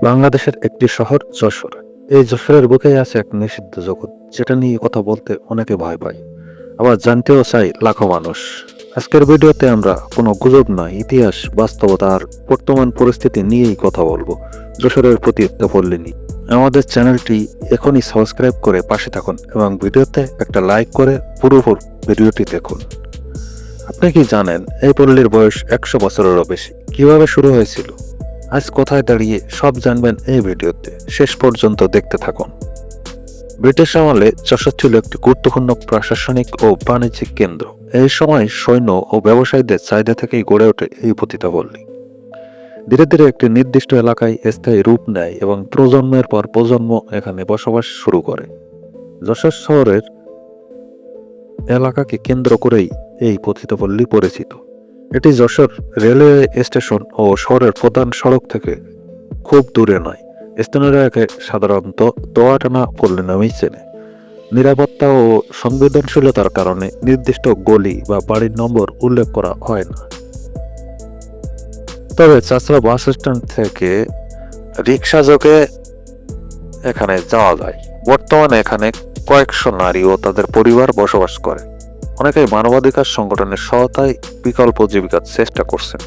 বাংলাদেশের একটি শহর যশোর। এই যশোরের বুকেই আছে এক নিষিদ্ধ জগৎ, যেটা নিয়ে কথা বলতে অনেকে ভয় পায়, আবার জানতেও চাই লাখো মানুষ। আজকের ভিডিওতে আমরা কোনো গুজব নয়, ইতিহাস, বাস্তবতা আর বর্তমান পরিস্থিতি নিয়েই কথা বলবো। যশোরের প্রতি একটা পল্লী নিয়ে আমাদের চ্যানেলটি এখনই সাবস্ক্রাইব করে পাশে থাকুন এবং ভিডিওতে একটা লাইক করে পুরো ভিডিওটি দেখুন। আপনি কি জানেন এই পল্লীর বয়স 100 বছরেরও বেশি? কিভাবে শুরু হয়েছিল, আজ কোথায় দাঁড়িয়ে, সব জানবেন এই ভিডিওতে। শেষ পর্যন্ত দেখতে থাকুন। ব্রিটিশ আমলে যশোর ছিল একটি গুরুত্বপূর্ণ প্রশাসনিক ও বাণিজ্যিক কেন্দ্র। এই সময় সৈন্য ও ব্যবসায়ীদের চাহিদা থেকেই গড়ে ওঠে এই পতিতাপল্লী। ধীরে ধীরে একটি নির্দিষ্ট এলাকায় স্থায়ী রূপ নেয় এবং প্রজন্মের পর প্রজন্ম এখানে বসবাস শুরু করে। যশোর শহরের এলাকাকে কেন্দ্র করেই এই পতিতাপল্লী পরিচিত। এটি যশোর রেলওয়ে স্টেশন ও শহরের প্রধান সড়ক থেকে খুব দূরে নয়। স্থানীয়রা একে সাধারণত দোয়াটানা পল্লী নামেই চেনে। নিরাপত্তা ও সংবেদনশীলতার কারণে নির্দিষ্ট গলি বা বাড়ির নম্বর উল্লেখ করা হয় না। তবে চাচড়া বাস স্ট্যান্ড থেকে রিক্সা যোগে এখানে যাওয়া যায়। বর্তমানে এখানে কয়েকশো নারী ও তাদের পরিবার বসবাস করে। অনেকেই মানবাধিকার সংগঠনের সহায়তায় বিকল্প জীবিকার চেষ্টা করছেন।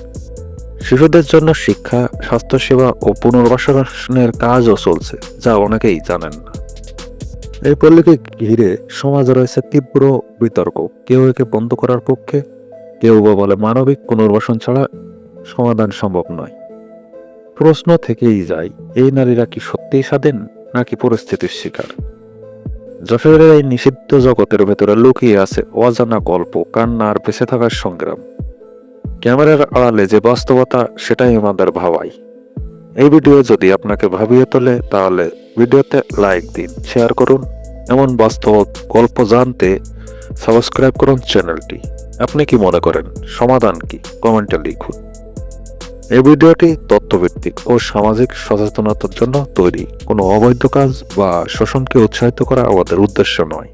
শিশুদের জন্য শিক্ষা, স্বাস্থ্যসেবা ও পুনর্বাসনের কাজও চলছে, যা অনেকেই জানেন না। এই পল্লীকে ঘিরে সমাজে রয়েছে তীব্র বিতর্ক। কেউ একে বন্ধ করার পক্ষে, কেউ বা বলে মানবিক পুনর্বাসন ছাড়া সমাধান সম্ভব নয়। প্রশ্ন থেকেই যায়, এই নারীরা কি সত্যিই স্বাধীন নাকি পরিস্থিতির শিকার? যশোরের এই নিষিদ্ধ জগতের ভেতরে লুকিয়ে আছে অজানা গল্প, কান্না আর বেঁচে থাকার সংগ্রাম। ক্যামেরার আড়ালে যে বাস্তবতা, সেটাই আমাদের ভাবাই। এই ভিডিও যদি আপনাকে ভাবিয়ে তোলে, তাহলে ভিডিওতে লাইক দিন, শেয়ার করুন। এমন বাস্তব গল্প জানতে সাবস্ক্রাইব করুন চ্যানেলটি। আপনি কি মনে করেন, সমাধান কি? কমেন্টে লিখুন। এই ভিডিওটি তথ্যভিত্তিক ও সামাজিক সচেতনতার জন্য তৈরি। কোনো অবৈধ কাজ বা শোষণকে উৎসাহিত করা আমাদের উদ্দেশ্য নয়।